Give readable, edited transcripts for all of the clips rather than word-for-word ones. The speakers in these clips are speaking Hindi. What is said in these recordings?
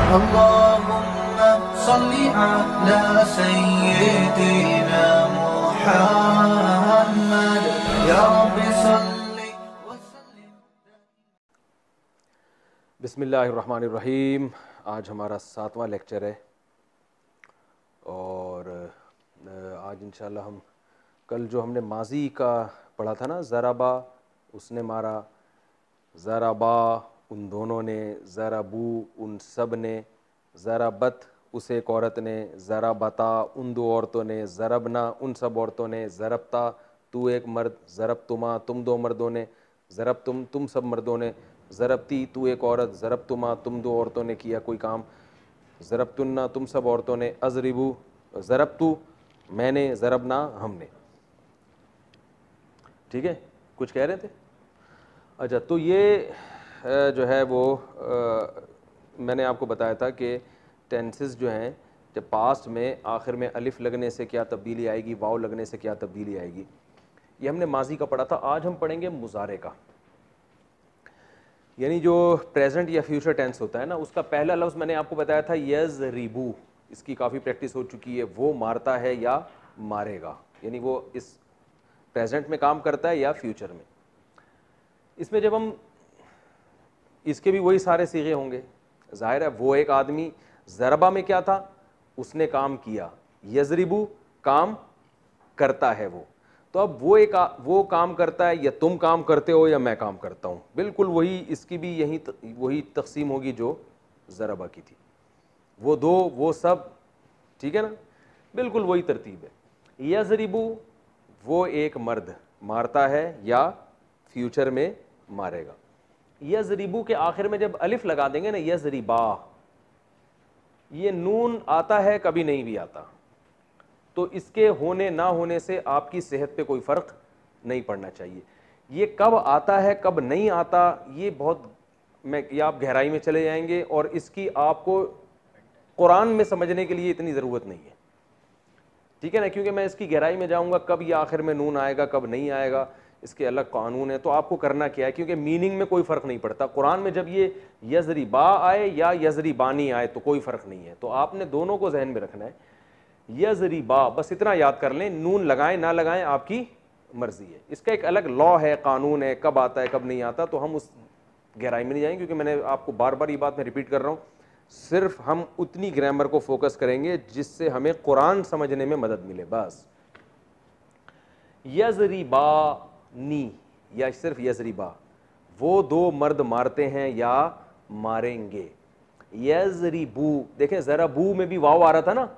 अल्लाहुम्मा सल्ली अला सय्यिदिना मुहम्मद या रब्बि सल्ली व सल्लिम। बिस्मिल्लाहिर्रहमानिर्रहीम। आज हमारा 7वां लेक्चर है और आज इंशाल्लाह हम कल जो हमने माजी का पढ़ा था ना, ज़राबा उसने मारा, ज़राबा उन दोनों ने, ज़राबू उन सब ने, ज़राबत उस एक औरत ने, ज़राबता उन दो औरतों ने, ज़रबना उन सब औरतों ने, ज़रबता तू एक मर्द, ज़रबतुमा तुम दो मर्दों ने, ज़रबतुम तुम सब मर्दों ने, ज़रबती तू एक औरत, ज़रबतुमा तुम दो औरतों ने किया कोई काम, ज़रबतुन्ना तुम सब औरतों ने, अज़रिबू ज़रबतु मैंने, ज़रबना हमने। ठीक है, कुछ कह रहे थे? अच्छा, तो ये जो है वो मैंने आपको बताया था कि टेंसेस जो हैं, जब पास्ट में आखिर में अलिफ लगने से क्या तब्दीली आएगी, वाव लगने से क्या तब्दीली आएगी, ये हमने माजी का पढ़ा था। आज हम पढ़ेंगे मुजारे का, यानी जो प्रेजेंट या फ्यूचर टेंस होता है ना, उसका पहला लफ्ज़ मैंने आपको बताया था यज़रिबू। इसकी काफ़ी प्रैक्टिस हो चुकी है। वो मारता है या मारेगा, यानी वो इस प्रेजेंट में काम करता है या फ्यूचर में। इसमें जब हम इसके भी वही सारे सीगे होंगे, जाहिर है वो एक आदमी, ज़रबा में क्या था, उसने काम किया, यज़रिबू काम करता है वो, तो अब वो काम करता है या तुम काम करते हो या मैं काम करता हूँ, बिल्कुल वही, इसकी भी वही तकसीम होगी जो ज़रबा की थी। वो दो वो सब, ठीक है ना, बिल्कुल वही तरतीब है। यज़रिबू वो एक मर्द मारता है या फ्यूचर में मारेगा। यज़रिबू के आखिर में जब अलिफ लगा देंगे ना, यज़रिबा, ये नून आता है कभी नहीं भी आता, तो इसके होने ना होने से आपकी सेहत पे कोई फ़र्क नहीं पड़ना चाहिए। ये कब आता है कब नहीं आता, ये बहुत ये आप गहराई में चले जाएंगे और इसकी आपको कुरान में समझने के लिए इतनी ज़रूरत नहीं है, ठीक है ना, क्योंकि मैं इसकी गहराई में जाऊंगा कब ये आखिर में नून आएगा कब नहीं आएगा, इसके अलग कानून है। तो आपको करना क्या है, क्योंकि मीनिंग में कोई फ़र्क नहीं पड़ता। कुरान में जब ये यज़रिबा आए या यज़रिबानी आए तो कोई फ़र्क नहीं है, तो आपने दोनों को जहन में रखना है। यज़रिबा, बस इतना याद कर लें, नून लगाएं ना लगाएं आपकी मर्जी है। इसका एक अलग लॉ है, कानून है, कब आता है कब नहीं आता, तो हम उस गहराई में नहीं जाएंगे, क्योंकि मैंने आपको बार बार ये बात मैं रिपीट कर रहा हूँ। सिर्फ हम उतनी ग्रामर को फोकस करेंगे जिससे हमें कुरान समझने में मदद मिले, बस। यज़रिबानी या सिर्फ यज़रिबा, वो दो मर्द मारते हैं या मारेंगे। यज़रिबू, देखें ज़राबू में भी वाव आ रहा था ना,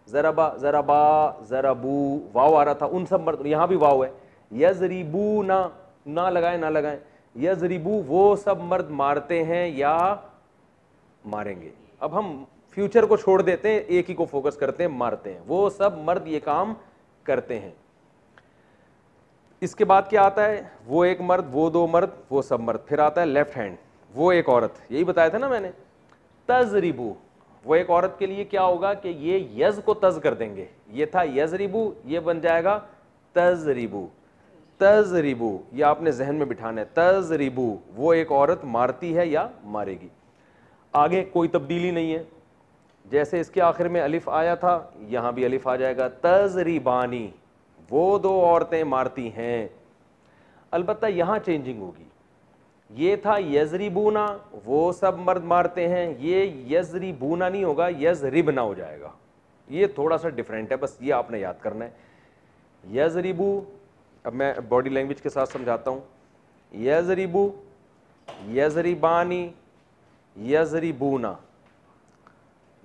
ज़राबा ज़राबा ज़राबू वाव आ रहा था, उन सब मर्द, यहाँ भी वाव है। यज़रिबू ना लगाएं ना लगाएं, यज़रिबू वो सब मर्द मारते हैं या मारेंगे। अब हम फ्यूचर को छोड़ देते हैं, एक ही को फोकस करते हैं, मारते हैं, वो सब मर्द ये काम करते हैं। इसके बाद क्या आता है, वो एक मर्द, वो दो मर्द, वो सब मर्द। फिर आता है लेफ्ट हैंड, वो एक औरत, यही बताया था ना मैंने। तज़रिबू, वो एक औरत के लिए क्या होगा कि ये यज को तज कर देंगे, ये था यज़रिबू, ये बन जाएगा तज़रिबू। तज़रिबू ये आपने जहन में बिठाना है, तज़रिबू वो एक औरत मारती है या मारेगी। आगे कोई तब्दीली नहीं है, जैसे इसके आखिर में अलिफ आया था यहां भी अलिफ आ जाएगा। तज़रिबानी वो दो औरतें मारती हैं, अलबत्ता यहां चेंजिंग होगी। ये था यज़रिबूना वो सब मर्द मारते हैं, ये यज़रिबूना नहीं होगा, यज़रिबना हो जाएगा। ये थोड़ा सा डिफरेंट है, बस ये आपने याद करना है। यज़रिबू, अब मैं बॉडी लैंग्वेज के साथ समझाता हूं। यज़रिबू, यज़रिबानी, यज़रिबूना।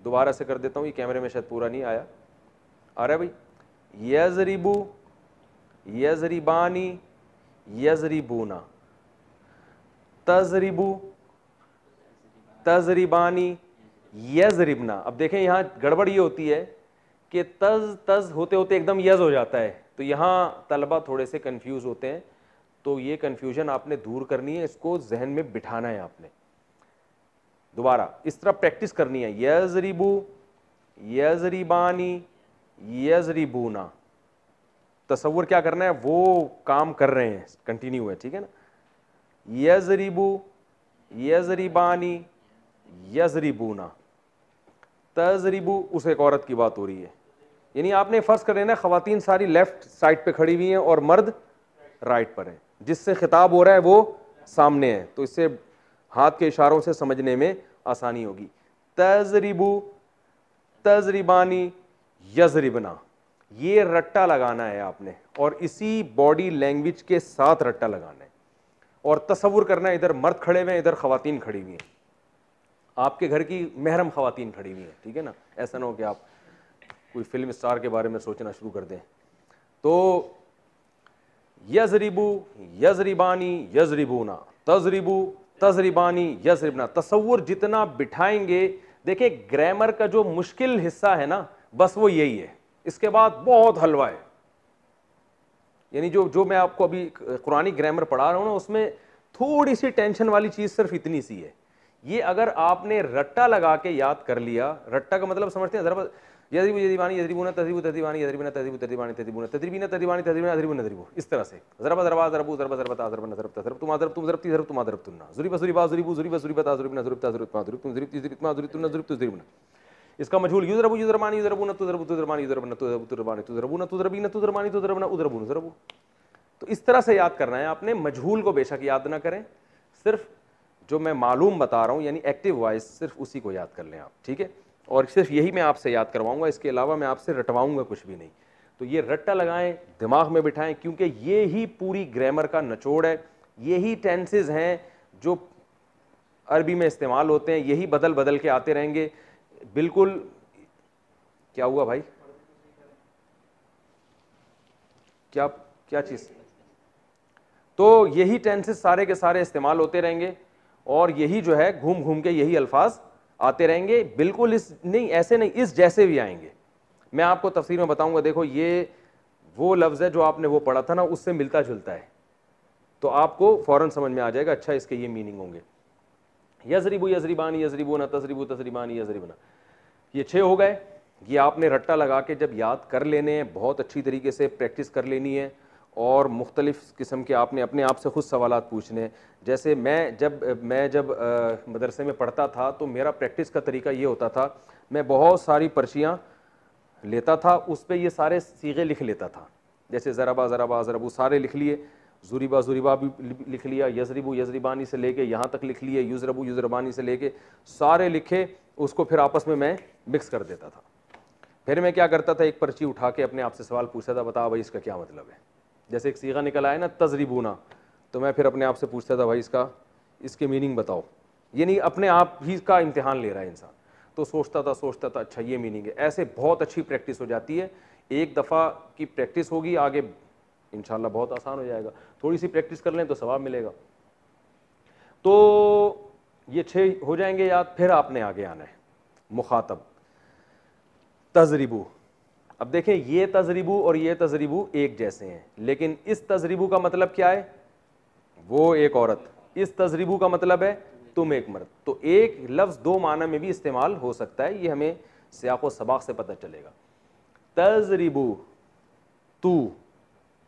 दोबारा से कर देता हूं, ये कैमरे में शायद पूरा नहीं आया, आ रहा है भाई। यज़रिबू, यज़रिबानी, यज़रिबूना। तज़रिबू, तज़रिबानी, यज़रिबना। अब देखें यहां गड़बड़ ये होती है कि तज होते होते एकदम यज हो जाता है, तो यहां तलबा थोड़े से कंफ्यूज होते हैं, तो ये कंफ्यूजन आपने दूर करनी है, इसको जहन में बिठाना है आपने। दोबारा इस तरह प्रैक्टिस करनी है, यज़रिबू, यज़रिबानी, यज़रिबूना। तसव्वुर क्या करना है, वो काम कर रहे हैं, कंटिन्यू है, ठीक है ना। यज़रिबू, यज़रिबानी, यज़रिबूना। तजरिबू उस एक औरत की बात हो रही है। यानी आपने फर्ज कर लेना खवातीन सारी लेफ्ट साइड पे खड़ी हुई हैं और मर्द राइट पर हैं, जिससे खिताब हो रहा है वो सामने है, तो इससे हाथ के इशारों से समझने में आसानी होगी। तजरिबू, तजरिबानी, यजरिबना, ये रट्टा लगाना है आपने और इसी बॉडी लैंग्वेज के साथ रट्टा लगाना है और तसव्वुर करना है इधर मर्द खड़े हुए हैं, इधर खवातीन खड़ी हुई हैं, आपके घर की महरम खवातीन खड़ी हुई हैं, ठीक है ना। ऐसा ना हो कि आप कोई फिल्म स्टार के बारे में सोचना शुरू कर दें। तो यजरिबू, यजरिबानी, यजरिबूना, तजरिबू, तजरिबानी, यजरिबना, तसव्वुर जितना बिठाएंगे। देखिए ग्रामर का जो मुश्किल हिस्सा है ना, बस वो यही है, इसके बाद बहुत हलवा है। यानी जो मैं आपको अभी कुरानी ग्रामर पढ़ा रहा हूं ना, उसमें थोड़ी सी टेंशन वाली चीज सिर्फ इतनी सी है। ये अगर आपने रट्टा लगा के याद कर लिया, रट्टा का मतलब समझते हैं, जरा यदरिबू यदरिबानी यदरिबूना तदरिबू तदरिबानी यदरिबना तदरिबू तदरिबानी तदरिबूना तदरिबीना तदरिबानी तदरिबना तदरिबूना तदरिबू, इस तरह से ज़रबा ज़रबा ज़रबू ज़रबा ज़रबता ज़रबना ज़रबता ज़रब तुम ज़रब तुम ज़रबती ज़रब तुम ज़रब तुन्ना ज़ुरिबा ज़ुरिबा ज़ुरिबू ज़ुरिबा ज़ुरिबता ज़ुरिबना ज़ुरिबता ज़ुरिबता ज़ुरिब तुम ज़ुरिबती ज़ुरिबमा ज़ुरिबतुन्ना ज़ुरिबतु ज़ुरिबना। इसका मजहूल युज़रबू युज़रमानी युज़रबूना तुज़रबू तुज़रमानी युज़रबना तुज़रबू तुज़रमानी तुज़रबूना तुज़रबीना तुज़रमानी तुज़रबना उज़रबूना ज़रबू। तो इस तरह से याद करना है आपने। मजहूल को बेशक याद ना करें, सिर्फ जो मैं मालूम बता रहा हूं यानी एक्टिव वॉइस, सिर्फ उसी को याद कर लें आप, ठीक है। और सिर्फ यही मैं आपसे याद करवाऊंगा, इसके अलावा मैं आपसे रटवाऊंगा कुछ भी नहीं। तो ये रट्टा लगाएं, दिमाग में बिठाएं, क्योंकि ये ही पूरी ग्रामर का निचोड़ है। यही टेंसेज हैं जो अरबी में इस्तेमाल होते हैं, यही बदल बदल के आते रहेंगे। बिल्कुल क्या हुआ भाई, क्या क्या चीज? तो यही टेंसेज सारे के सारे इस्तेमाल होते रहेंगे और यही जो है घूम घूम के यही अल्फाज आते रहेंगे। बिल्कुल इस नहीं, ऐसे नहीं, इस जैसे भी आएंगे। मैं आपको तफसीर में बताऊंगा। देखो ये वो लफ्ज़ है जो आपने वो पढ़ा था ना, उससे मिलता जुलता है, तो आपको फौरन समझ में आ जाएगा अच्छा इसके ये मीनिंग होंगे। यजरिबू यजरिबानी यजरिबूना तजरिबू तजरिबानी यजरिबना, ये 6 हो गए। ये आपने रट्टा लगा के जब याद कर लेने हैं, बहुत अच्छी तरीके से प्रैक्टिस कर लेनी है और मुख्तलिफ़ किस्म के आपने अपने आप से खुद सवालात पूछने हैं। जैसे मैं जब मदरसे में पढ़ता था तो मेरा प्रैक्टिस का तरीका ये होता था, मैं बहुत सारी पर्चियाँ लेता था, उस पर ये सारे सीगे लिख लेता था। जैसे ज़रबा ज़रबा ज़रबू सारे लिख लिए, ज़ुरिबा ज़ुरिबा भी लिख लिया, यजरिबू यजरिबानी से लेके यहाँ तक लिख लिए, युज़रबू युज़रबानी से लेके सारे लिखे, उसको फिर आपस में मैं मिक्स कर देता था। फिर मैं क्या करता था, एक पर्ची उठा के अपने आप से सवाल पूछता था, बता भाई इसका क्या मतलब है। जैसे एक सीगा निकल आया ना तजरिबूना, तो मैं फिर अपने आप से पूछता था भाई इसके मीनिंग बताओ। ये नहीं अपने आप ही का इम्तिहान ले रहा है इंसान, तो सोचता था अच्छा ये मीनिंग है। ऐसे बहुत अच्छी प्रैक्टिस हो जाती है। एक दफ़ा की प्रैक्टिस होगी, आगे इंशाल्लाह बहुत आसान हो जाएगा। थोड़ी सी प्रैक्टिस कर लें तो सवाब मिलेगा। तो ये 6 हो जाएंगे याद। फिर आपने आगे आना है मुखातब, तजरिबू। अब देखें ये तजरिबू और ये तजरिबू एक जैसे हैं, लेकिन इस तजरिबू का मतलब क्या है, वो एक औरत, इस तजरिबू का मतलब है तुम एक मर्द। तो एक लफ्ज़ 2 माना में भी इस्तेमाल हो सकता है, ये हमें सियाक़ व सबाक़ से पता चलेगा। तजरिबू, तू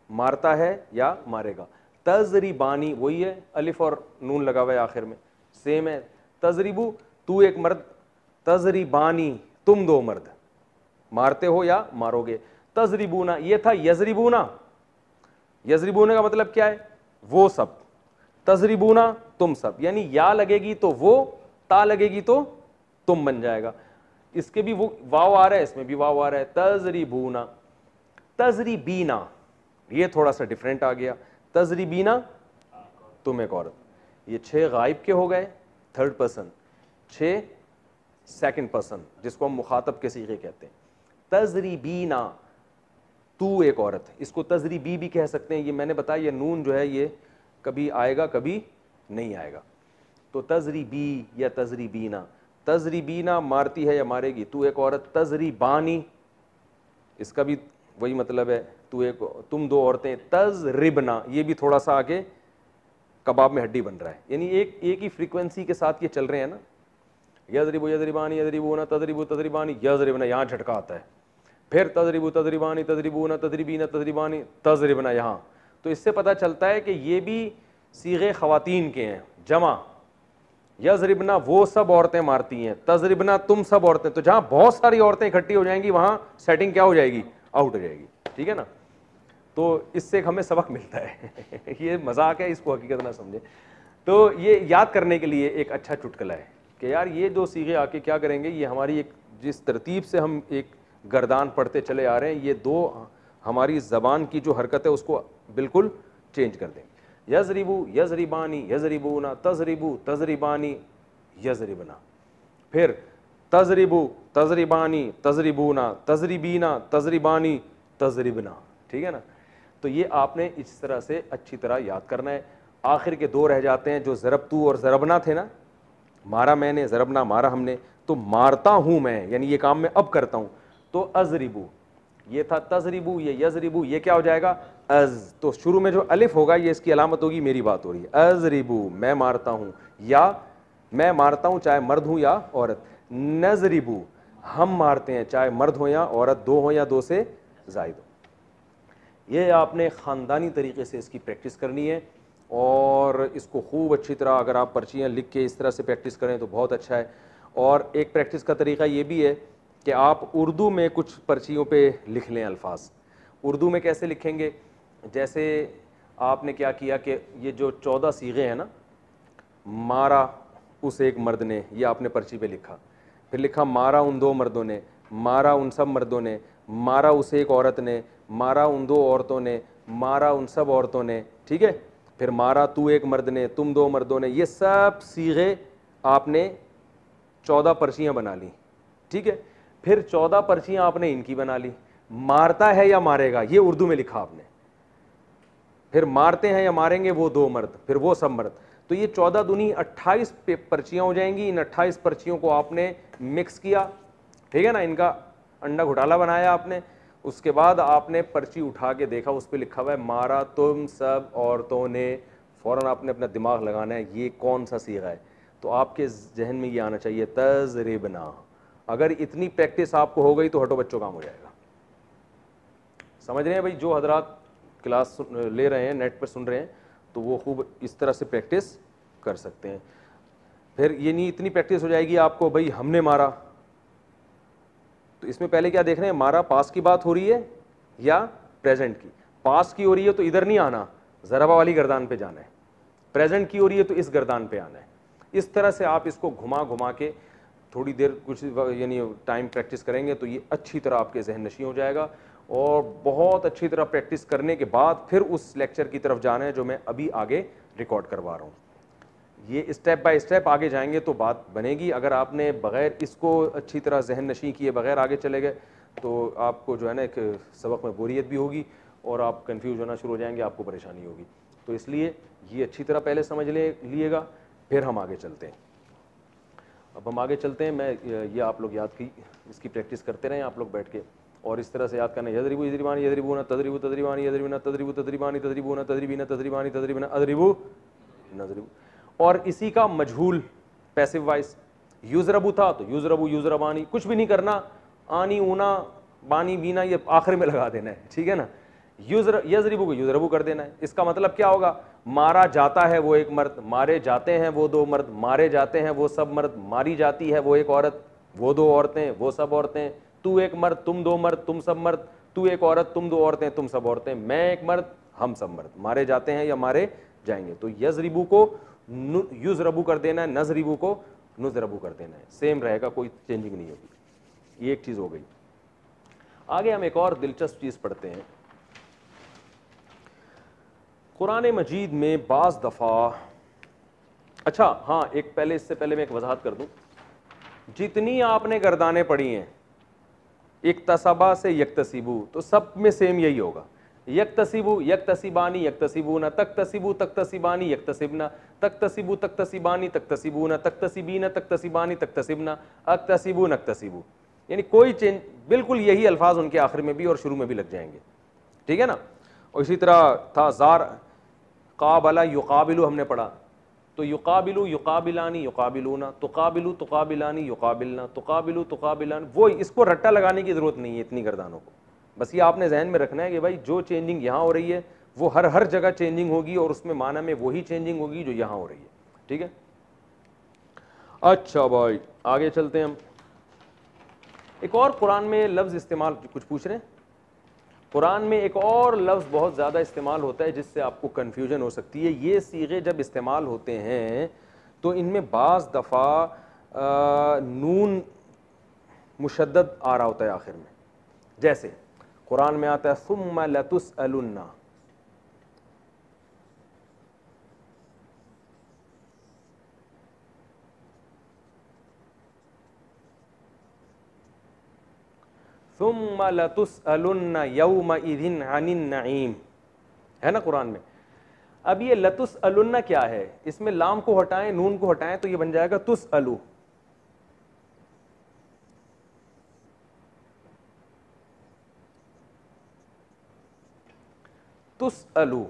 मारता है या मारेगा। तजरिबानी वही है, अलिफ और नून लगा हुआ है आखिर में, सेम है। तजरिबू तू एक मर्द, तजरिबानी तुम 2 मर्द, मारते हो या मारोगे। तजरिबूना ये था यजरिबूना, यजरिबूना का मतलब क्या है, वो सब, तजरिबूना तुम सब, यानी या लगेगी तो वो, ता लगेगी तो तुम बन जाएगा। इसके भी वो वाव आ रहा है, इसमें भी वाव आ रहा है। तजरिबूना, तजरिबीना ये थोड़ा सा डिफरेंट आ गया। तजरिबीना तुम एक औरत। ये 6 गायब के हो गए, थर्ड पर्सन। 6 सेकंड पर्सन, जिसको हम मुखातब के सीगे कहते हैं। तजरिबीना तू एक औरत, इसको तजरिबी भी कह सकते हैं। ये मैंने बताया, ये नून जो है ये कभी आएगा कभी नहीं आएगा। तो तजरिबी या तजरिबीना, तजरिबीना मारती है या मारेगी, तू एक औरत। तजरिबानी इसका भी वही मतलब है, तुम 2 औरतें। तजरिबना ये भी थोड़ा सा आगे कबाब में हड्डी बन रहा है, यानी एक ही फ्रीक्वेंसी के साथ ये चल रहे हैं ना। यजरिबू यजरिबानी यजरिबूना तजरिबू तजरिबानी यजरिबना, यहाँ झटका आता है। फिर तजरिबू तजरिबानी तजरिबूना तजरिबीना तजरिबानी तजरिबना यहाँ। तो इससे पता चलता है कि ये भी सीगे खवातीन के हैं, जमा। यजरिबना वो सब औरतें मारती हैं, तजरिबना तुम सब औरतें। तो जहां बहुत सारी औरतें इकट्ठी हो जाएंगी वहां सेटिंग क्या हो जाएगी, आउट हो जाएगी, ठीक है ना। तो इससे एक हमें सबक मिलता है ये मजाक है, इसको हकीकत ना समझे। तो ये याद करने के लिए एक अच्छा चुटकुला है कि यार ये दो सीगे आके क्या करेंगे, ये हमारी एक जिस तरतीब से हम एक गर्दान पढ़ते चले आ रहे हैं, ये दो हमारी ज़बान की जो हरकत है उसको बिल्कुल चेंज कर देंगे। यजरिबू यजरिबानी यजरिबूना, तजरिबू तजरिबानी यजरिबना, फिर तजरिबू तजरिबानी तजरिबूना, तजरिबीना तजरिबानी तजरिबना, ठीक है ना। तो ये आपने इस तरह से अच्छी तरह याद करना है। आखिर के दो रह जाते हैं जो ज़रबतू और ज़रबना थे ना, मारा मैंने, ज़रबना मारा हमने, तो मारता हूं मैं यानी ये काम मैं अब करता हूं, तो अजरिबू, ये था तजरिबू, ये यजरिबू, ये क्या हो जाएगा अज। तो शुरू में जो अलिफ होगा ये इसकी अलामत होगी, मेरी बात हो रही है, अजरिबू मैं मारता हूं, या मैं मारता हूं चाहे मर्द हूं या औरत। नजरिबू हम मारते हैं चाहे मर्द हो या औरत, दो हो या दो से जायद हो। ये आपने ख़ानदानी तरीके से इसकी प्रैक्टिस करनी है और इसको खूब अच्छी तरह अगर आप पर्चियाँ लिख के इस तरह से प्रैक्टिस करें तो बहुत अच्छा है। और एक प्रैक्टिस का तरीका ये भी है कि आप उर्दू में कुछ पर्चियों पे लिख लें अल्फाज। उर्दू में कैसे लिखेंगे, जैसे आपने क्या किया कि ये जो 14 सीगे हैं ना, मारा उस एक मर्द ने, ये आपने पर्ची पे लिखा, फिर लिखा मारा उन दो मर्दों ने, मारा उन सब मर्दों ने, मारा उस एक औरत ने, मारा उन दो औरतों ने, मारा उन सब औरतों ने, ठीक है। फिर मारा तू एक मर्द ने, तुम दो मर्दों ने। ये सब सीगे आपने 14 पर्चियां बना ली, ठीक है। फिर 14 पर्चियां आपने इनकी बना ली, मारता है या मारेगा ये उर्दू में लिखा आपने, फिर मारते हैं या मारेंगे वो दो मर्द, फिर वो सब मर्द। तो ये 14 दूनी 28 पर्चियां हो जाएंगी। इन 28 पर्चियों को आपने मिक्स किया, ठीक है ना, इनका अंडा घोटाला बनाया आपने। उसके बाद आपने पर्ची उठा के देखा, उस पर लिखा हुआ है मारा तुम सब औरतों ने। फौरन आपने अपना दिमाग लगाना है ये कौन सा सीगा है, तो आपके जहन में ये आना चाहिए तजरिबना। अगर इतनी प्रैक्टिस आपको हो गई तो हटो बच्चों काम हो जाएगा। समझ रहे हैं भाई, जो हजरात क्लास ले रहे हैं, नेट पर सुन रहे हैं, तो वो खूब इस तरह से प्रैक्टिस कर सकते हैं। फिर ये नहीं इतनी प्रैक्टिस हो जाएगी आपको, भाई हमने मारा, तो इसमें पहले क्या देख रहे हैं, मारा पास की बात हो रही है या प्रेजेंट की। पास की हो रही है तो इधर नहीं आना, ज़रबा वाली गर्दान पे जाना है। प्रेजेंट की हो रही है तो इस गर्दान पे आना है। इस तरह से आप इसको घुमा घुमा के थोड़ी देर कुछ यानी टाइम प्रैक्टिस करेंगे तो ये अच्छी तरह आपके जहन नशी हो जाएगा। और बहुत अच्छी तरह प्रैक्टिस करने के बाद फिर उस लेक्चर की तरफ जाना है जो मैं अभी आगे रिकॉर्ड करवा रहा हूँ। ये स्टेप बाय स्टेप आगे जाएंगे तो बात बनेगी। अगर आपने बग़ैर इसको अच्छी तरह जहन नशी किए बग़ैर आगे चले गए तो आपको जो है ना एक सबक में बोरियत भी होगी और आप कंफ्यूज होना शुरू हो जाएंगे, आपको परेशानी होगी। तो इसलिए ये अच्छी तरह पहले समझ लिएगा, फिर हम आगे चलते हैं। अब हम आगे चलते हैं। मैं ये आप लोग याद की इसकी प्रैक्टिस करते रहें आप लोग बैठ के, और इस तरह से याद करना, यजरिबू यजरिबानी यजरिबूना, तजरिबू तजरिबानी यजरिबूना, तजरिबू तजरिबानी तजरिबूना, तजरिबीना तजरिबानी तजरिबना, अजरिबू नजरिबू। और इसी का मजहूल पैसिव वॉइस, युजरबू था तो युजरबू युजरबानी, कुछ भी नहीं करना, आनी ऊना बानी बीना ये आखिर में लगा देना है, ठीक है ना। यजरिबू को युजरबू कर देना है। इसका मतलब क्या होगा, मारा जाता है वो एक मर्द, मारे जाते हैं वो दो मर्द, मारे जाते हैं वो सब मर्द, मारी जाती है वो एक औरत, वो दो औरतें, वो सब औरतें, तू एक मर्द तुम दो मर्द तुम सब मर्द, तू एक औरत तुम दो औरतें तुम सब औरतें, मैं एक मर्द हम सब मर्द, मारे जाते हैं या मारे जाएंगे। तो यजरिबू को युजरबू कर देना है, नजरिबू को नुजरबू कर देना है, सेम रहेगा, कोई चेंजिंग नहीं होगी। ये एक चीज हो गई। आगे हम एक और दिलचस्प चीज पढ़ते हैं। कुरान मजीद में बाज दफा, अच्छा हाँ, एक पहले इससे पहले मैं एक वजाहत कर दूं, जितनी आपने गर्दानें पढ़ी हैं इक्तसबा से यक्तसिबू, तो सब में सेम यही होगा। यक्तसिबू यक्तसिबानी यक्तसिबूना, तक्तसिबू तक्तसिबानी यक्तसिबना, तक्तसिबू तक्तसिबानी तक्तसिबूना, तक्तसिबीना तक्तसिबानी तक्तसिबना, अक्तसिबू नक्तसिबू। यानी कोई चेंज, बिल्कुल यही अल्फाज उनके आखिर में भी और शुरू में भी लग जाएंगे, ठीक है ना। और इसी तरह था जार काबला युकाबिलू, हमने पढ़ा तो युकाबिलू युकाबिलानी युकाबिलूना, तुकाबिलू तुकाबिलानी युकाबिलना, तुकाबिलू तुकाबिलानी। वो इसको रट्टा लगाने की जरूरत नहीं है इतनी गर्दानों को, बस ये आपने जहन में रखना है कि भाई जो चेंजिंग यहाँ हो रही है वो हर जगह चेंजिंग होगी और उसमें माना में वही चेंजिंग होगी जो यहाँ हो रही है, ठीक है। अच्छा भाई आगे चलते हैं हम। एक और कुरान में लफ्ज़ इस्तेमाल, कुछ पूछ रहे हैं? कुरान में एक और लफ्ज़ बहुत ज़्यादा इस्तेमाल होता है जिससे आपको कन्फ्यूजन हो सकती है। ये सीगे जब इस्तेमाल होते हैं तो इनमें बाज़ दफ़ा नून मुशद्दद आ रहा होता है आखिर में। जैसे कुरान में आता है सुम्मा लतुसअलुन्ना, सुम्मा लतुसअलुन्ना यौमइज़िन अनिन नईम, है ना कुरान में। अब ये लतुसअलुन्ना क्या है? इसमें लाम को हटाएं, नून को हटाएं तो ये बन जाएगा तुसअलु। तुसअलु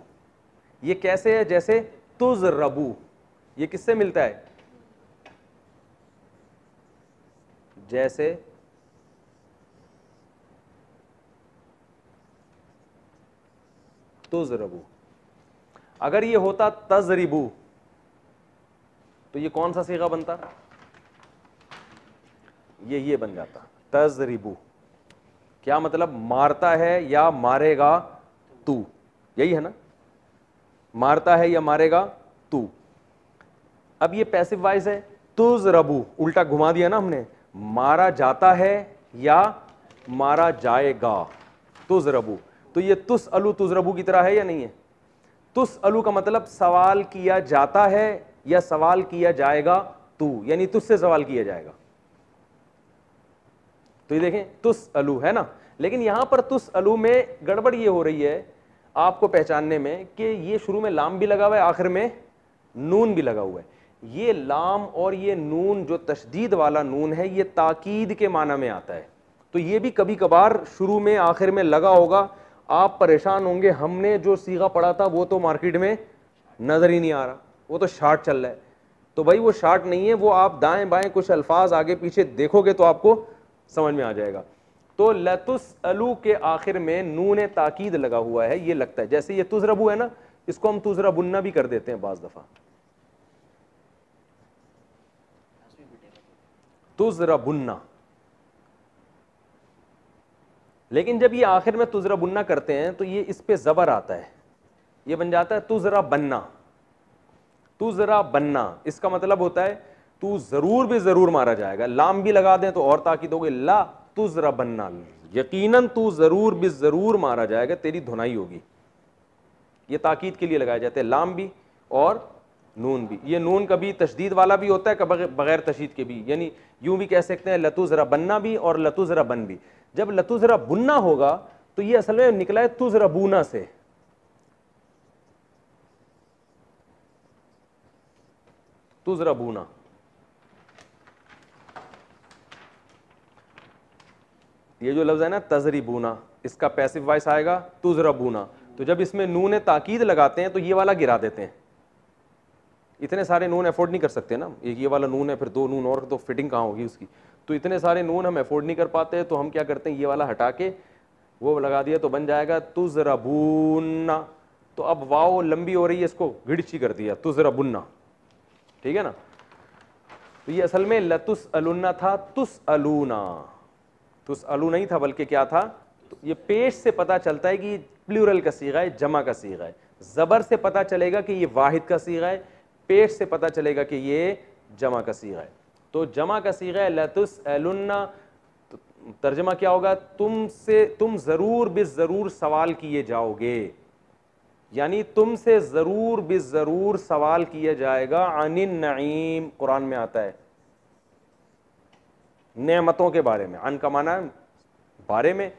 ये कैसे है? जैसे तुज़रबू, ये किससे मिलता है? जैसे तुज़रबू। अगर ये होता तज़रिबू तो ये कौन सा सीगा बनता? ये बन जाता तज़रिबू। क्या मतलब? मारता है या मारेगा तू, यही है ना, मारता है या मारेगा तू। अब ये पैसिव वॉइस है, तुज़रबू उल्टा घुमा दिया ना हमने, मारा जाता है या मारा जाएगा, तुज़रबू। तो ये तुसअलु तुज़रबू की तरह है या नहीं है? तुसअलु का मतलब सवाल किया जाता है या सवाल किया जाएगा तू, यानी तुझसे सवाल किया जाएगा। तो ये देखें तुसअलु है ना, लेकिन यहां पर तुसअलु में गड़बड़ ये हो रही है आपको पहचानने में कि ये शुरू में लाम भी लगा हुआ है, आखिर में नून भी लगा हुआ है। ये लाम और ये नून जो तशदीद वाला नून है ये ताकीद के माना में आता है। तो ये भी कभी कभार शुरू में आखिर में लगा होगा, आप परेशान होंगे हमने जो सीगा पढ़ा था वो तो मार्केट में नजर ही नहीं आ रहा, वो तो शार्ट चल रहा है। तो भाई वो शार्ट नहीं है, वो आप दाएं बाएं कुछ अल्फाज आगे पीछे देखोगे तो आपको समझ में आ जाएगा। तो लतुसअलु के आखिर में नून ताकीद लगा हुआ है, ये लगता है जैसे ये तुज़रबू है ना, इसको हम तुज़रबुन्ना भी कर देते हैं बाज दफा, तुज़रबुन्ना। लेकिन जब ये आखिर में तुज़रबुन्ना करते हैं तो ये इस पे जबर आता है, ये बन जाता है तुज़रबन्ना। तुज़रबन्ना इसका मतलब होता है तू जरूर भी जरूर मारा जाएगा। लाम भी लगा दें तो और ताकीद हो गई, ला तुज़रबन्ना, यकीनन तू जरूर भी जरूर मारा जाएगा, तेरी धुनाई होगी। ये ताकीद के लिए लगाए जाते हैं लाम भी और नून भी। ये नून कभी तशदीद वाला भी होता है कभी बगैर तशदीद के भी, यानी यूं भी कह सकते हैं लतुज़रबन्ना भी और लतुज़रबन भी। जब लतुज़रबुन्ना होगा तो ये असल में निकला है तुज़रबूना से। तुज़रबूना ये जो लफ्ज़ है ना तज़रिबूना, इसका पैसिव वॉइस आएगा तुज़रबूना। तो जब इसमें नून ताकीद लगाते हैं तो ये वाला गिरा देते हैं। इतने सारे नून अफोर्ड नहीं कर सकते ना, एक ये वाला नून है फिर दो नून और, तो फिटिंग कहाँ होगी उसकी। तो इतने सारे नून हम अफोर्ड नहीं कर पाते, तो हम क्या करते हैं ये वाला हटा के वो लगा दिया तो बन जाएगा तुज़रबूना। तो अब वाओ लंबी हो रही है, इसको गिड़ची कर दिया तुज़रबुन्ना, ठीक है ना। तो ये असल में लतुसअलुन्ना था, तुसअलूना। तुसअलू नहीं था बल्कि क्या था, तो ये पेश से पता चलता है कि प्लूरल का सीगा है, जमा का सीगा है। जबर से पता चलेगा कि ये वाहिद का सीगा है, पेश से पता चलेगा कि ये जमा का सीगा है। तो जमा का सीगा है लतुसअलुन्ना, तो तर्जमा क्या होगा? तुमसे, तुम जरूर बिजरूर सवाल किए जाओगे, यानी तुमसे जरूर बिजरूर सवाल किया जाएगा। अनिन नईम कुरान में आता है, नेमतों के बारे में। अन का माना बारे में,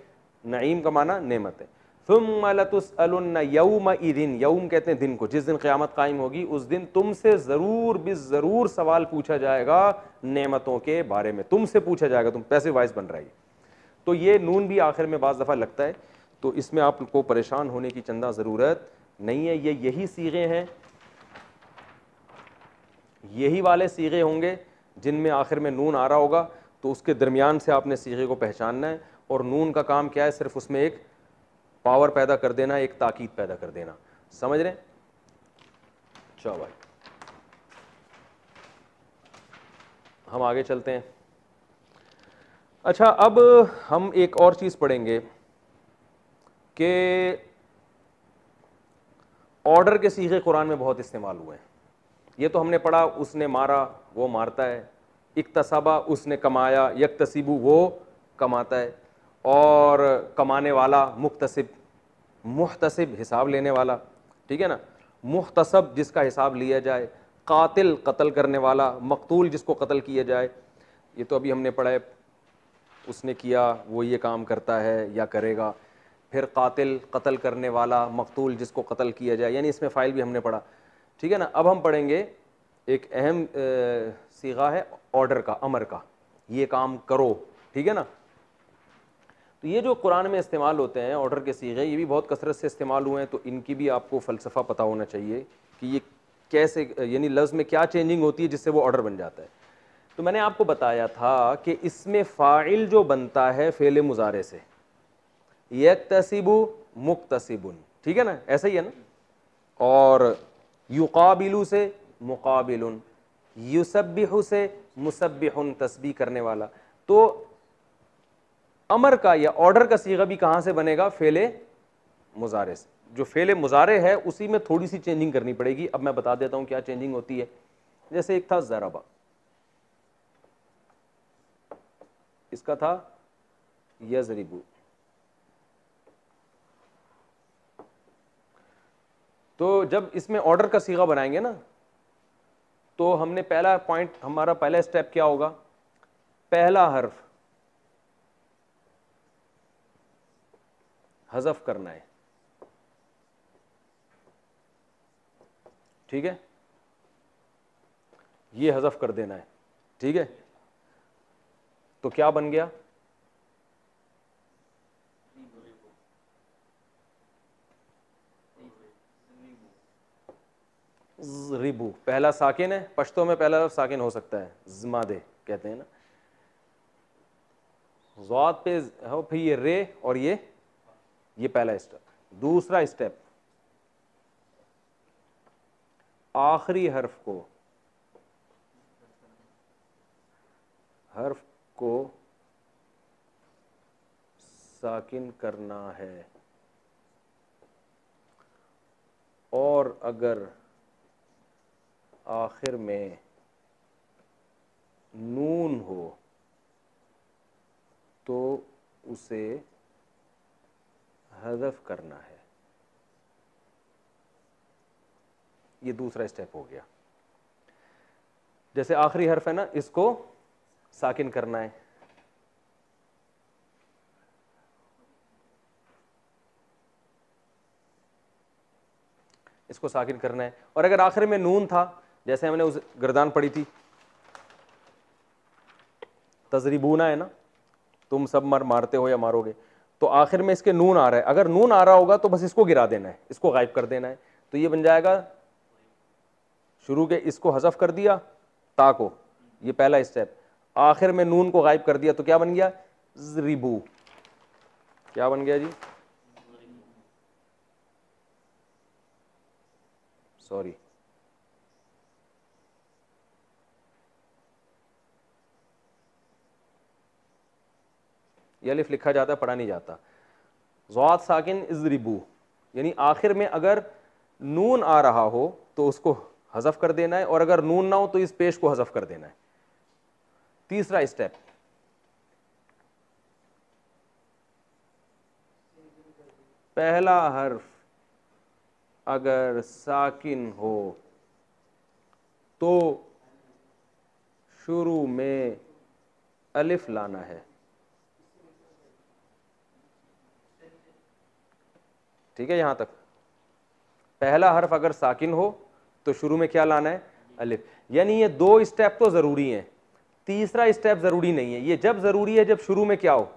नईम का माना नेमत है। सुम्मा लतुसअलुन्ना यौमइज़िन, यौम कहते हैं दिन को, जिस दिन क़यामत कायम होगी उस दिन तुमसे जरूर बिजरूर सवाल पूछा जाएगा नेमतों के बारे में, तुमसे पूछा जाएगा। तुम पैसिव वॉइस बन रहा है। तो ये नून भी आखिर में बाज़ दफ़ा लगता है, तो इसमें आपको परेशान होने की चंदा ज़रूरत नहीं है। ये यही सीगे हैं, यही वाले सीगे होंगे जिनमें आखिर में नून आ रहा होगा, तो उसके दरमियान से आपने सीगे को पहचानना है। और नून का काम क्या है? सिर्फ उसमें एक पावर पैदा कर देना, एक ताकीद पैदा कर देना। समझ रहे? चलो भाई हम आगे चलते हैं। अच्छा, अब हम एक और चीज़ पढ़ेंगे कि ऑर्डर के सीगे कुरान में बहुत इस्तेमाल हुए हैं। ये तो हमने पढ़ा, उसने मारा वो मारता है, इक्तसबा उसने कमाया, यक्तसिबु वो कमाता है, और कमाने वाला मुक्तसिब, मुहतसिब हिसाब लेने वाला, ठीक है ना, मुहतसब जिसका हिसाब लिया जाए, कातिल कत्ल करने वाला, मकतूल जिसको कत्ल किया जाए। ये तो अभी हमने पढ़ा है, उसने किया वो ये काम करता है या करेगा। फिर कातिल कत्ल करने वाला, मकतूल जिसको कत्ल किया जाए, यानी इसमें फ़ाइल भी हमने पढ़ा, ठीक है ना। अब हम पढ़ेंगे एक अहम सीगा है ऑर्डर का, अमर का, ये काम करो, ठीक है ना। तो ये जो कुरान में इस्तेमाल होते हैं ऑर्डर के सीगे, ये भी बहुत कसरत से इस्तेमाल हुए हैं, तो इनकी भी आपको फ़लसफ़ा पता होना चाहिए कि ये कैसे, यानी लफ्ज़ में क्या चेंजिंग होती है जिससे वो ऑर्डर बन जाता है। तो मैंने आपको बताया था कि इसमें फ़ाइल जो बनता है फ़ेल मुज़ारे से, यक्तसिबु मुक्तसिबुन, ठीक है ना, ऐसा ही है ना। और युकाबिलु से मुकाबिलुन, युसब्बिहु से मुसब्बिहुन, तस्बीह करने वाला। तो अमर का या ऑर्डर का सीगा भी कहां से बनेगा? फ़ेल मुज़ारे से। जो फ़ेल मुज़ारे है उसी में थोड़ी सी चेंजिंग करनी पड़ेगी। अब मैं बता देता हूं क्या चेंजिंग होती है। जैसे एक था ज़रबा, इसका था यज़रिबु। तो जब इसमें ऑर्डर का सीगा बनाएंगे ना, तो हमने पहला पॉइंट, हमारा पहला स्टेप क्या होगा? पहला हर्फ हज़फ करना है, ठीक है, ये हज़फ कर देना है, ठीक है। तो क्या बन गया? रिबू। पहला साकिन है, पश्तो में पहला साकिन हो सकता है, ज़मादे कहते हैं ना। ज़ाद पे हो, फिर ये रे और ये पहला स्टेप। दूसरा स्टेप, आखिरी हर्फ को साकिन करना है, और अगर आखिर में नून हो तो उसे हज़फ करना है। ये दूसरा स्टेप हो गया। जैसे आखिरी हर्फ है ना, इसको साकिन करना है, इसको साकिन करना है। और अगर आखिर में नून था, जैसे हमने उस गर्दान पढ़ी थी, तजरिबूना है ना, तुम सब मारते हो या मारोगे, तो आखिर में इसके नून आ रहा है। अगर नून आ रहा होगा तो बस इसको गिरा देना है, इसको गायब कर देना है। तो ये बन जाएगा, शुरू के इसको हज़फ कर दिया, ता को, ये पहला स्टेप। आखिर में नून को गायब कर दिया, तो क्या बन गया? ज़रिबू। क्या बन गया जी? सॉरी, ये अलिफ लिखा जाता है, पढ़ा नहीं जाता। ज़ाद साकिन इज़रिबू, यानी आखिर में अगर नून आ रहा हो तो उसको हज़फ कर देना है, और अगर नून ना हो तो इस पेश को हज़फ कर देना है। तीसरा स्टेप, पहला हर्फ अगर साकिन हो तो शुरू में अलिफ लाना है, ठीक है। यहां तक पहला हर्फ अगर साकिन हो तो शुरू में क्या लाना है? अलिफ। यानी ये दो स्टेप तो जरूरी हैं, तीसरा स्टेप जरूरी नहीं है। ये जब जरूरी है जब शुरू में क्या हो?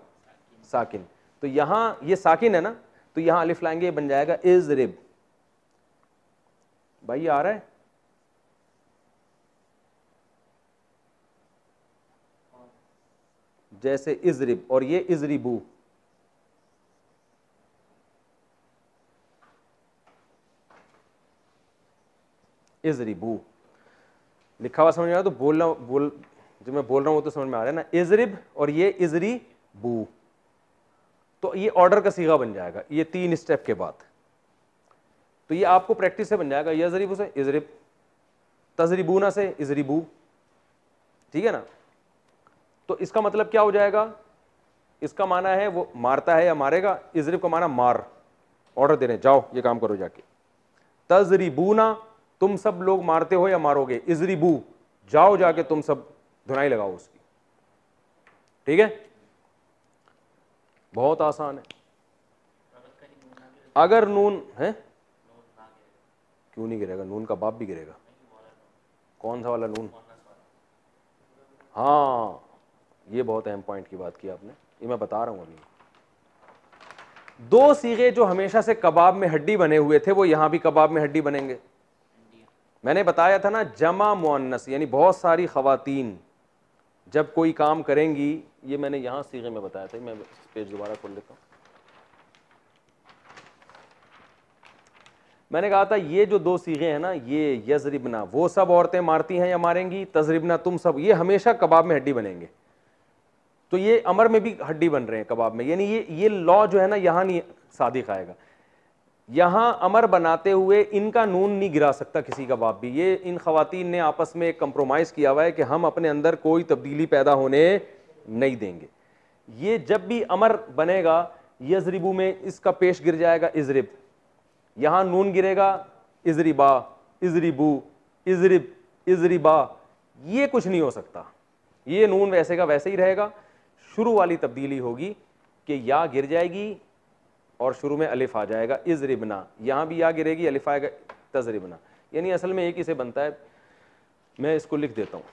साकिन। तो यहां ये साकिन है ना, तो यहां अलिफ लाएंगे, बन जाएगा इज़रिब। भाई ये आ रहा है? जैसे इज़रिब और ये इज़रिबू, इज़रिबू लिखा हुआ समझ में आया तो बोलना, जो मैं बोल रहा हूँ वो तो समझ में आ रहा है ना, इजरिब और ये इजरी बू, तो ये ऑर्डर का सीगा बन जाएगा ये 3 स्टेप के बाद। तो ये आपको प्रैक्टिस से बन जाएगा, यजरिबू से इजरिब, तजरिबूना से इजरिबू, ठीक है ना। तो इसका मतलब क्या हो जाएगा, इसका माना है वो मारता है या मारेगा, इजरिब का माना मार, ऑर्डर दे रहे हैं जाओ ये काम करो जाके। तजरिबूना तुम सब लोग मारते हो या मारोगे, इजरिबू जाओ जाके तुम सब धुनाई लगाओ उसकी, ठीक है, बहुत आसान है। अगर नून है, क्यों नहीं गिरेगा, नून का बाप भी गिरेगा। कौन सा वाला नून, हाँ ये बहुत अहम पॉइंट की बात की आपने, ये मैं बता रहा हूं अभी। 2 सीगे जो हमेशा से कबाब में हड्डी बने हुए थे वो यहां भी कबाब में हड्डी बनेंगे। मैंने बताया था ना, जमा मुअन्नस यानी बहुत सारी खवातीन जब कोई काम करेंगी, ये मैंने यहां सीगे में बताया था, मैं पेज दोबारा खोल लेता हूं। मैंने कहा था ये जो 2 सीगे हैं ना, ये यजरिबना वो सब औरतें मारती हैं या मारेंगी, तजरिबना तुम सब, ये हमेशा कबाब में हड्डी बनेंगे। तो ये अमर में भी हड्डी बन रहे हैं कबाब में, यानी ये लॉ जो है ना यहां नहीं सादिक आएगा। यहां अमर बनाते हुए इनका नून नहीं गिरा सकता किसी का बाप भी, ये इन खवातीन ने आपस में एक कंप्रोमाइज किया हुआ है कि हम अपने अंदर कोई तब्दीली पैदा होने नहीं देंगे। ये जब भी अमर बनेगा यजरिबू में इसका पेश गिर जाएगा इजरिब, यहां नून गिरेगा इजरिबा, इजरिबू, इजरिब, इजरिबा, ये कुछ नहीं हो सकता, ये नून वैसे का वैसे ही रहेगा। शुरू वाली तब्दीली होगी कि या गिर जाएगी और शुरू में अलिफ आ जाएगा इजरिबना, यहां भी या गिरेगी अलिफ आएगा तजरिबना, यानी असल में एक ही से बनता है। मैं इसको लिख देता हूं,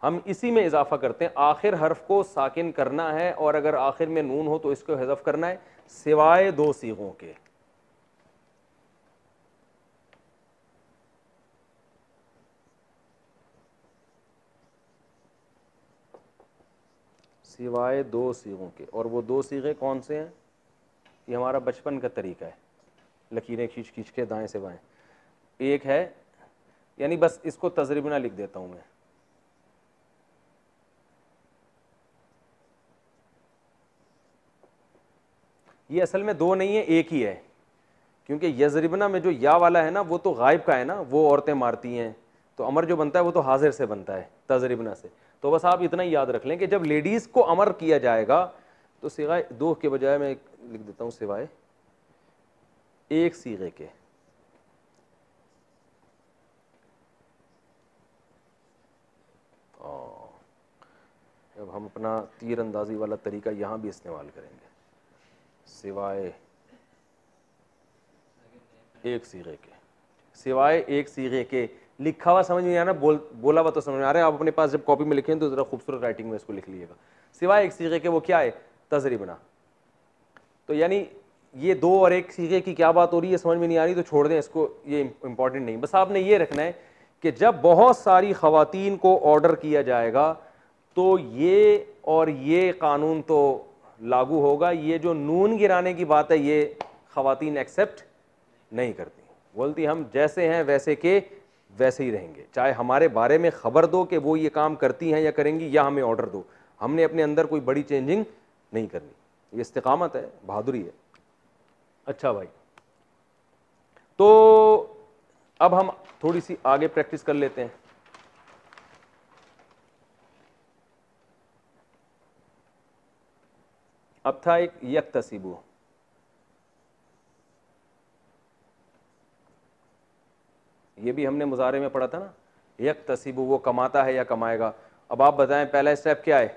हम इसी में इजाफा करते हैं, आखिर हर्फ को साकिन करना है और अगर आखिर में नून हो तो इसको हज़फ करना है, सिवाय 2 सीगों के। सिवाय 2 सीगों के, और वो 2 सीगे कौन से हैं, ये हमारा बचपन का तरीका है, लकीरें खींच खींच के दाएं से बाएं। एक है, यानी बस इसको तजरिबना लिख देता हूं मैं, ये असल में 2 नहीं है, एक ही है, क्योंकि यजरिबना में जो या वाला है ना वो तो गायब का है ना, वो औरतें मारती हैं, तो अमर जो बनता है वो तो हाजिर से बनता है तजरिबना से। तो बस आप इतना ही याद रख लें कि जब लेडीज को अमर किया जाएगा तो सिवाय 2 के बजाय मैं लिख देता हूं सिवाय 1 सीगे के। अब हम अपना तीर अंदाजी वाला तरीका यहां भी इस्तेमाल करेंगे, सिवाय 1 सीगे के, सिवाय 1 सीगे के, लिखा हुआ समझ में आ रहा, बोला हुआ तो समझ में आ रहा है। आप अपने पास जब कॉपी में लिखें तो जरा खूबसूरत राइटिंग में इसको लिख लीजिएगा, सिवाय 1 सीगे के, वो क्या है, तजरिबना। तो यानी ये 2 और 1 सीगे की क्या बात हो रही है समझ में नहीं आ रही तो छोड़ दें इसको, ये इंपॉर्टेंट नहीं। बस आपने ये रखना है कि जब बहुत सारी खवातीन को ऑर्डर किया जाएगा तो ये और ये कानून तो लागू होगा, ये जो नून गिराने की बात है ये खवातीन एक्सेप्ट नहीं करती, बोलती हम जैसे हैं वैसे के वैसे ही रहेंगे, चाहे हमारे बारे में खबर दो कि वो ये काम करती हैं या करेंगी, या हमें ऑर्डर दो, हमने अपने अंदर कोई बड़ी चेंजिंग नहीं करनी। ये इस्तिकामत है, बहादुरी है। अच्छा भाई, तो अब हम थोड़ी सी आगे प्रैक्टिस कर लेते हैं। अब था एक यक्तसिबु, ये भी हमने मुजारे में पढ़ा था ना, यक्तसिबु वो कमाता है या कमाएगा। अब आप बताएं पहला स्टेप क्या है,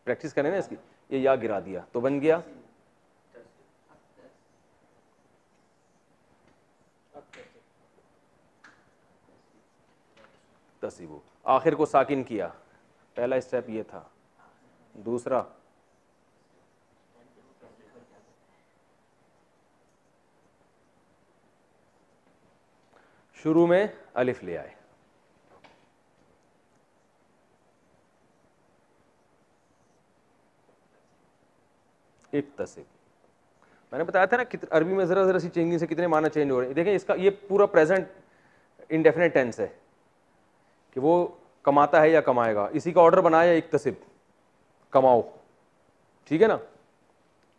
प्रैक्टिस करें ना इसकी, ये या गिरा दिया तो बन गया तसिबु, आखिर को साकिन किया, पहला स्टेप ये था। दूसरा शुरू में अलिफ ले आए, इक्तसिब, मैंने बताया था ना अरबी में जरा जरा सी चेंजिंग से कितने माना चेंज हो रहे हैं। देखें इसका ये पूरा प्रेजेंट इंडेफिनेट टेंस है कि वो कमाता है या कमाएगा। इसी का ऑर्डर बनाया इक्तसिब, कमाओ, ठीक है ना।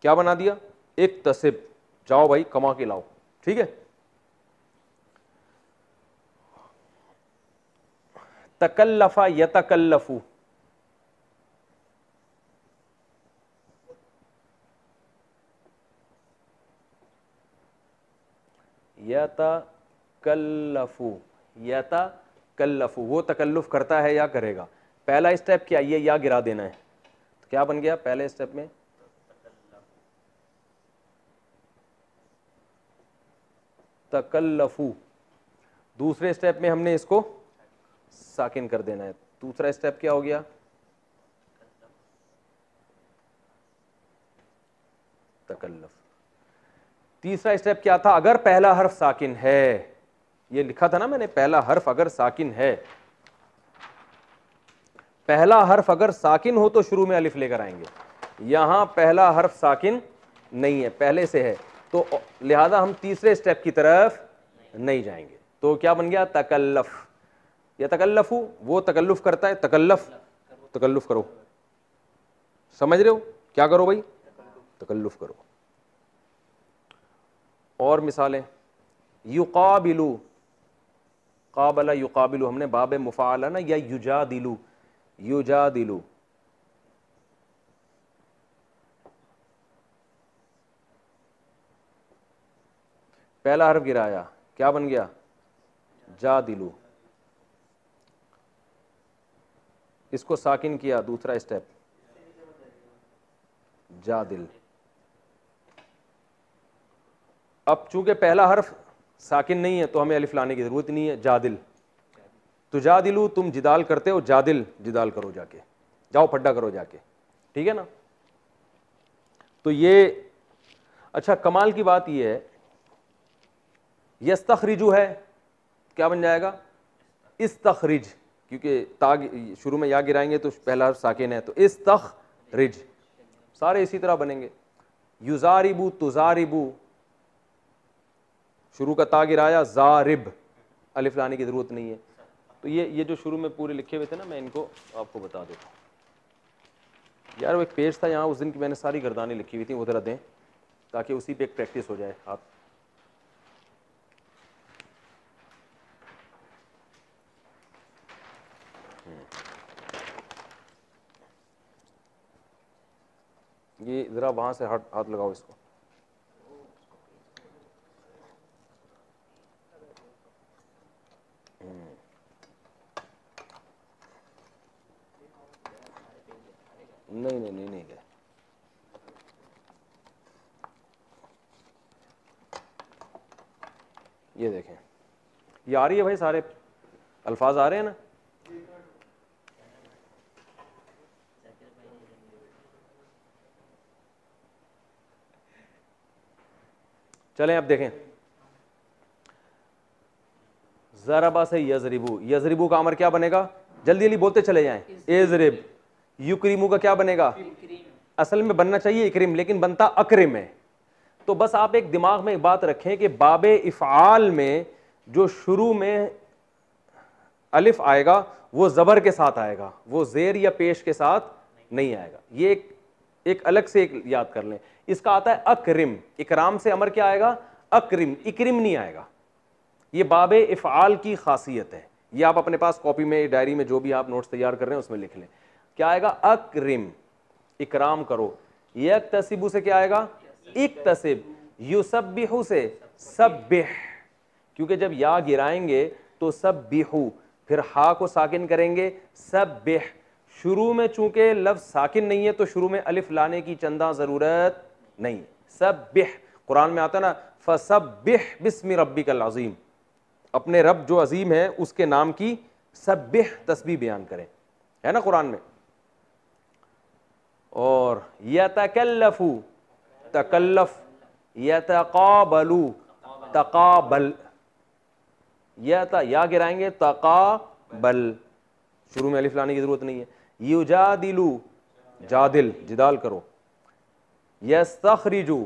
क्या बना दिया? इक्तसिब, जाओ भाई कमा के लाओ, ठीक है। तकल्लफा यतकल्लफू, यतकल्लफू, यतकल्लफू, वो तकल्लुफ करता है या करेगा। पहला स्टेप क्या, ये या गिरा देना है। तो क्या बन गया पहले स्टेप में? तकल्लफू। दूसरे स्टेप में हमने इसको साकिन कर देना है। दूसरा स्टेप क्या हो गया? तकल्लफ। तीसरा स्टेप क्या था? अगर पहला हर्फ साकिन है, ये लिखा था ना मैंने, पहला हर्फ अगर साकिन है, पहला हर्फ अगर साकिन हो तो शुरू में अलिफ लेकर आएंगे। यहां पहला हर्फ साकिन नहीं है, पहले से है, तो लिहाजा हम तीसरे स्टेप की तरफ नहीं जाएंगे। तो क्या बन गया? तकल्लफ। या तकल्लफू, वो तकल्लुफ करता है, तकल्लफ, तकल्लुफ करो। समझ रहे हो? क्या करो भाई? तकल्लुफ करो। और मिसालें, युकाबिलू, काबला युकाबिलू, हमने बाब मुफाला ना, या युजादिलू, युजादिलू, पहला हर्फ गिराया, क्या बन गया? जादिलू। इसको साकिन किया, दूसरा स्टेप जादिल। अब चूंकि पहला हर्फ साकिन नहीं है तो हमें अलिफ लाने की जरूरत नहीं है, जादिल। तो जादिलू, तुम जिदाल करते हो, जादिल, जिदाल करो जाके, जाओ फड्डा करो जाके, ठीक है ना। तो ये अच्छा, कमाल की बात ये है, यस्तखरिजु है, क्या बन जाएगा? इस्तखरिज, क्योंकि ताग शुरू में या गिराएंगे तो पहला हर्फ साकिन है, तो इस्तखरिज, सारे इसी तरह बनेंगे। युजारिबू, तुजारिबू, शुरू का ता गिराया, जारिब, अलिफ लाने की जरूरत नहीं है। तो ये जो शुरू में पूरे लिखे हुए थे ना, मैं इनको आपको बता देता हूँ। यार वो एक पेज था यहाँ उस दिन की, मैंने सारी गर्दानें लिखी हुई थी, वो जरा दें ताकि उसी पे एक प्रैक्टिस हो जाए। आप ये जरा वहां से हाथ लगाओ इसको। नहीं नहीं नहीं नहीं गए। ये देखें, ये आ रही है भाई, सारे अल्फाज आ रहे हैं ना। चलें अब देखें, ज़रबा से यजरिबू, यजरिबू का अमर क्या बनेगा? जल्दी जल्दी बोलते चले जाएं। एजरिब। युक्रिमू का क्या बनेगा? असल में बनना चाहिए इक्रिम, लेकिन बनता अक्रिम है। तो बस आप एक दिमाग में एक बात रखें कि बाबे इफ़आल में जो शुरू में अलिफ आएगा वो ज़बर के साथ आएगा, वो ज़ेर या पेश के साथ नहीं आएगा। ये एक अलग से एक याद कर लें। इसका आता है अक्रिम, इकराम से अमर क्या आएगा? अक्रिम, इक्रिम नहीं आएगा। ये बाबे इफ़आल की खासियत है। ये आप अपने पास कॉपी में, डायरी में, जो भी आप नोट्स तैयार कर रहे हैं उसमें लिख लें। क्या आएगा? अक्रिम, इकराम करो। यक्तसिबु से क्या आएगा? इक्तसिब। युसब्बिहु से सब्बिह, क्योंकि जब या गिराएंगे तो सब्बिहु, फिर हा को साकिन करेंगे, सब्बिह। शुरू में चूंकि लफ्ज साकिन नहीं है तो शुरू में अलिफ लाने की चंदा जरूरत नहीं। सब्बिह, कुरान में आता है ना, फसब्बिह बिस्मि रब्बिकल अज़ीम, अपने रब जो अजीम है उसके नाम की सब्बिह तस्बीह बयान करें, है ना कुरान में। और यतकल्लफू, तकल्लफ, यतकाबलू, तकाबल, या गिराएंगे, तकाबल, शुरू में अलिफ लाने की जरूरत नहीं है। युजादिलू, जादिल, जिदाल करो। यस्तखरिजू,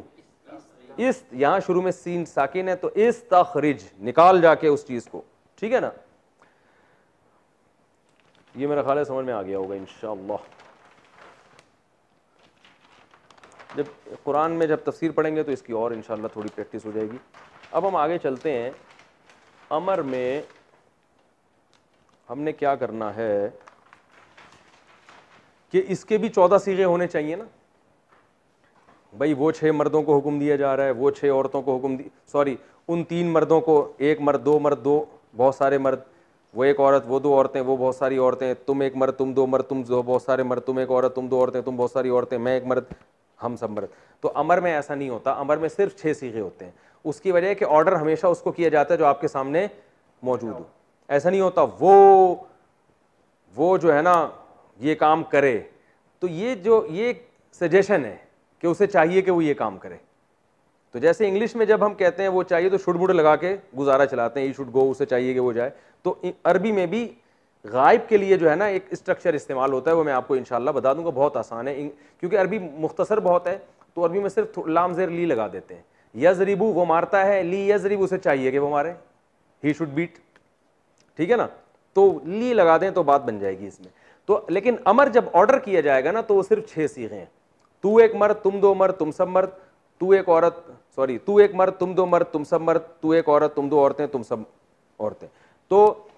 इस, यहां शुरू में सीन साकिन है तो इस्तखरिज, निकाल जाके उस चीज को, ठीक है ना। ये मेरा ख्याल है समझ में आ गया होगा इंशाअल्लाह। जब कुरान में जब तफसीर पढ़ेंगे तो इसकी और इंशाअल्लाह थोड़ी प्रैक्टिस हो जाएगी। अब हम आगे चलते हैं। अमर में हमने क्या करना है कि इसके भी 14 सीगे होने चाहिए ना भाई। वो 6 मर्दों को हुक्म दिया जा रहा है, वो 6 औरतों को हुक्म सॉरी, उन 3 मर्दों को, एक मर्द, दो बहुत सारे मर्द, वो एक औरत, वो 2 औरतें, वो बहुत सारी औरतें, तुम एक मर्द, तुम 2 मर्द, तुम बहुत सारे मर्द, तुम एक औरत, तुम 2 औरतें, तुम बहुत सारी औरतें, मैं एक मर्द, हम सब मर्द। तो अमर में ऐसा नहीं होता, अमर में सिर्फ 6 सीगे होते हैं। उसकी वजह है कि ऑर्डर हमेशा उसको किया जाता है जो आपके सामने मौजूद हो। ऐसा नहीं होता वो जो है ना ये काम करे, तो ये सजेशन है कि उसे चाहिए कि वो ये काम करे। तो जैसे इंग्लिश में जब हम कहते हैं वो चाहिए तो शुड बुड लगा के गुजारा चलाते हैं, ई शुड गो, उसे चाहिए कि वो जाए। तो अरबी में भी गायब के लिए जो है ना एक स्ट्रक्चर इस्तेमाल होता है, वो मैं आपको इंशाल्लाह बता दूंगा, बहुत आसान है। क्योंकि अरबी मुख्तसर बहुत है तो अरबी में सिर्फ लाम ज़ेर ली लगा देते हैं। यजरिबू वो मारता है, ली यजरिब उसे चाहिए कि वो मारे, ही शुड बीट, ठीक है ना। तो ली लगा दें तो बात बन जाएगी इसमें। तो लेकिन अमर जब ऑर्डर किया जाएगा ना तो वो सिर्फ 6 सीगे हैं। तू एक मर्द, तुम 2 मर्द, तुम सब मर्द, तू एक औरत, सॉरी, तू एक मर्द, तुम 2 मर्द, तुम सब मर्द, तू एक औरत, तुम 2 औरतें, तुम सब औरतें। तो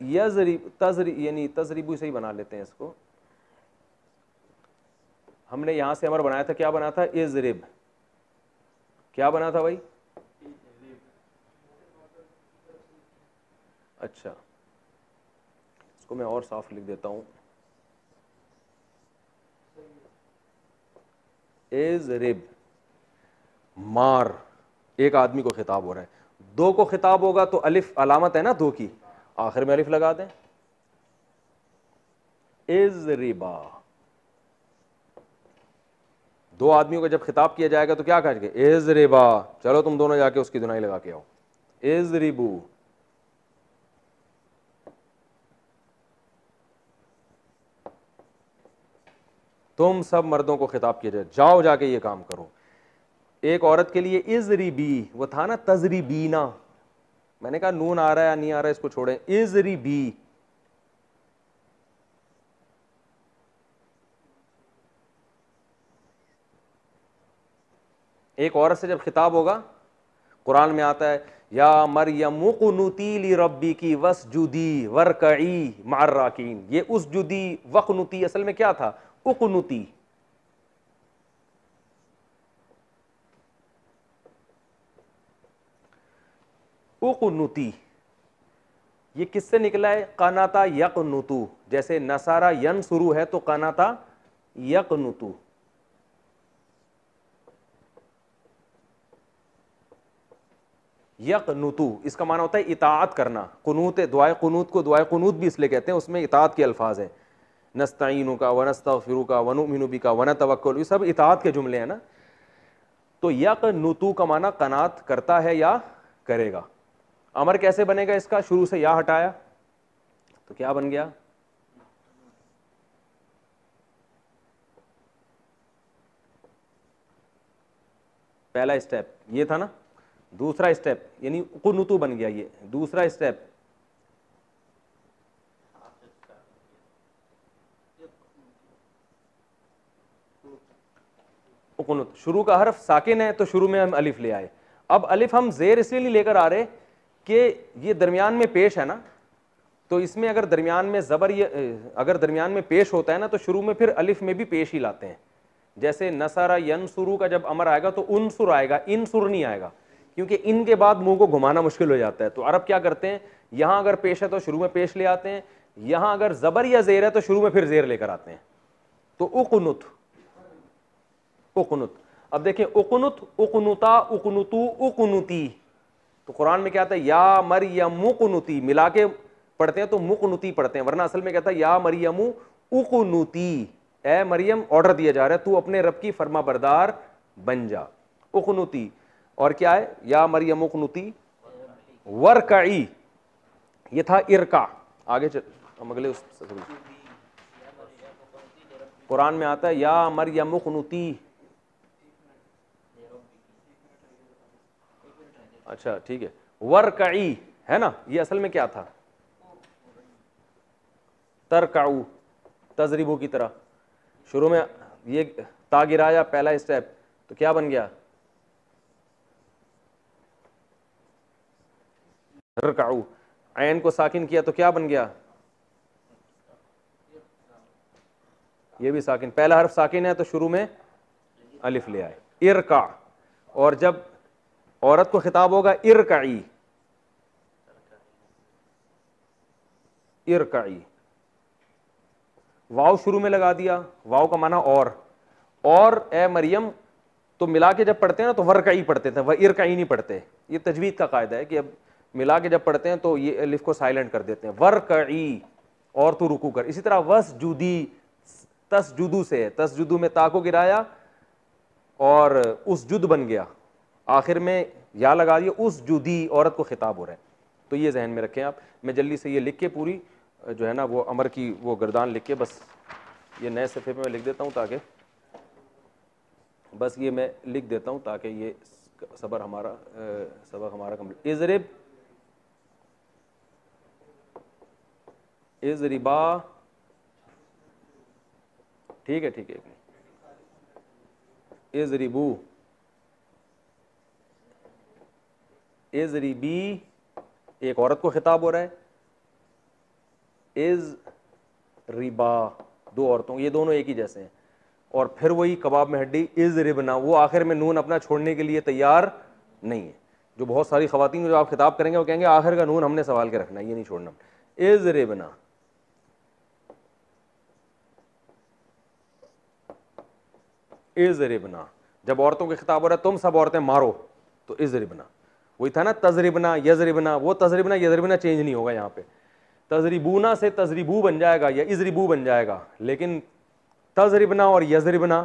यजरिब यानी तजरिबू से ही बना लेते हैं इसको। हमने यहां से अमर बनाया था, क्या बना था, इजरिब, क्या बना था भाई, अच्छा इसको मैं और साफ लिख देता हूं, इजरिब, मार, एक आदमी को खिताब हो रहा है। 2 को खिताब होगा तो अलिफ अलामत है ना 2 की, आखिर में अलिफ लगा दें, इजरिबा। 2 आदमियों को जब खिताब किया जाएगा तो क्या कहेंगे, इजरिबा, चलो तुम दोनों जाके उसकी धुनाई लगा के आओ, इजरिबू। तुम सब मर्दों को खिताब किया जाए, जाओ जाके ये काम करो। एक औरत के लिए इजरिबी, वो था ना तजरिबीना, मैंने कहा नून आ रहा है या नहीं आ रहा है इसको छोड़ें, इजरिबी। एक औरत से जब खिताब होगा, कुरान में आता है या मरियम उक़नुती लिरब्बी की वस्जुदी वरकई मअर राकीन। ये उसजुदी वक़नुती असल में क्या था, उक़नुती। उक़नुती ये किससे निकला है, कनाता यक़नुतु, जैसे नसारा यनसुरु है तो कनाता यक़नुतु। यक़नुतु इसका माना होता है इताअत करना। कुनूत, दुआए कुनूत को दुआए कुनूत भी इसलिए कहते हैं, उसमें इताअत के अल्फाज हैं, नस्तईनु का, वनस्तगफिरु का, वनुमिनु बिका, वनतवक्कल, ये सब इताअत के जुमले हैं ना। तो यक़नुतु का माना कनात करता है या करेगा। अमर कैसे बनेगा इसका, शुरू से या हटाया तो क्या बन गया, पहला स्टेप ये था ना, दूसरा स्टेप यानी कुनुतु बन गया, ये दूसरा स्टेप कुनुत। शुरू का हर्फ साकिन है तो शुरू में हम अलिफ ले आए। अब अलिफ हम जेर इसलिए नहीं लेकर आ रहे कि ये दरमियान में पेश है ना, तो इसमें अगर दरमियान में ज़बर अगर दरमियान में पेश होता है ना तो शुरू में फिर अलिफ में भी पेश ही लाते हैं। जैसे नसारा यनसुरु का जब अमर आएगा तो उनसुर आएगा, इनसुर नहीं आएगा, क्योंकि इन के बाद मुंह को घुमाना मुश्किल हो जाता है। तो अरब क्या करते हैं, यहां अगर पेश है तो शुरू में पेश ले आते हैं, यहां अगर ज़बर या ज़ेर है तो शुरू में फिर ज़ेर लेकर आते हैं। तो उक़नुत, उक़नुत। अब देखें उक़नुत, उक़नुता, उक़नुतु, उक़नुती। तो कुरान में क्या आता है, या मरियम उक़नुती, मिला के पढ़ते हैं तो मुक़नुती पढ़ते हैं, वरना असल में कहता है या मरियम उक़नुती, ए मरियम ऑर्डर दिया जा रहा है तू अपने रब की फरमा बरदार बन जा, उक़नुती। और क्या है, या मरियम उक़नुती वरकई, ये था इरका। आगे चल, हम अगले उस कुरान में आता है या मरियम उक़नुती, अच्छा ठीक है, वरकई है ना, ये असल में क्या था, तरकाऊ, तजरिबू की तरह। शुरू में ये ता गिराया पहला स्टेप, तो क्या बन गया, रकाऊ। ऐन को साकिन किया तो क्या बन गया, ये भी साकिन, पहला हर्फ साकिन है तो शुरू में अलिफ ले आए, इरका। और जब औरत को खिताब होगा इरकाई, इरकाई, वाव शुरू में लगा दिया, वाव का माना और ए मरियम, तो मिला के जब पढ़ते हैं ना तो वरकई पढ़ते थे, वह इरकाई नहीं पढ़ते। ये तजवीद का कायदा है कि अब मिला के जब पढ़ते हैं तो ये अलिफ को साइलेंट कर देते हैं, वरकई, और तू रुकू कर। इसी तरह वसजुदी, तसजुदू से है, तसजुदू में ता को गिराया और उस जुद बन गया, आखिर में या लगा दिया, उस जुदी, औरत को खिताब हो रहा है। तो ये जहन में रखें आप। मैं जल्दी से ये लिख के पूरी जो है ना वो अमर की वो गर्दान लिख के बस ये नए सफ़े पे मैं लिख देता हूँ, ताकि बस ये मैं लिख देता हूँ ताकि ये सबक हमारा कम्प्लीट। इज़रिब, इज़रिबा, ठीक है, ठीक है, इज़रिबू, इज़रिबी, एक औरत को खिताब हो रहा है, इज़ रिबा, दो औरतों, ये दोनों एक ही जैसे हैं। और फिर वही कबाब में हड्डी, इज़ रिबना, वो आखिर में नून अपना छोड़ने के लिए तैयार नहीं है। जो बहुत सारी खवातीन जो आप खिताब करेंगे वो कहेंगे आखिर का नून हमने संभाल के रखना है, ये नहीं छोड़ना। इज़ रिबना, इज़ रिबना, जब औरतों के खिताब हो रहा है तुम सब औरतें मारो, तो इज़ रिबना। वही था ना तजरिबना, यजरिबना, वो तजरिबना यजरिबना चेंज नहीं होगा यहाँ पे। तजरिबूना से तजरिबू बन जाएगा या इजरिबू बन जाएगा, लेकिन तजरिबना और यजरिबना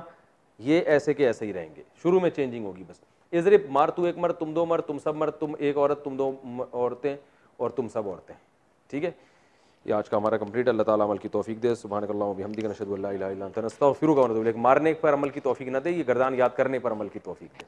ये ऐसे के ऐसे ही रहेंगे, शुरू में चेंजिंग होगी बस। इजरिब, मार तू एक मर्द, तुम दो मर्द, तुम सब मर्द, तुम एक औरत, तुम दो औरतें, और तुम सब औरतें। ठीक है, ये आज का हमारा कंप्लीट। अल्लाह ताला अमल की तौफीक दे। सुब्हानकल्लाह व बिहम्दिका नशहदु अल्ला इलाहा इल्ला अंता नस्तगफिरुका व नतूबु इलैक। मारने पर अमल की तौफीक ना दे, ये गर्दान याद करने पर अमल की तौफीक दे।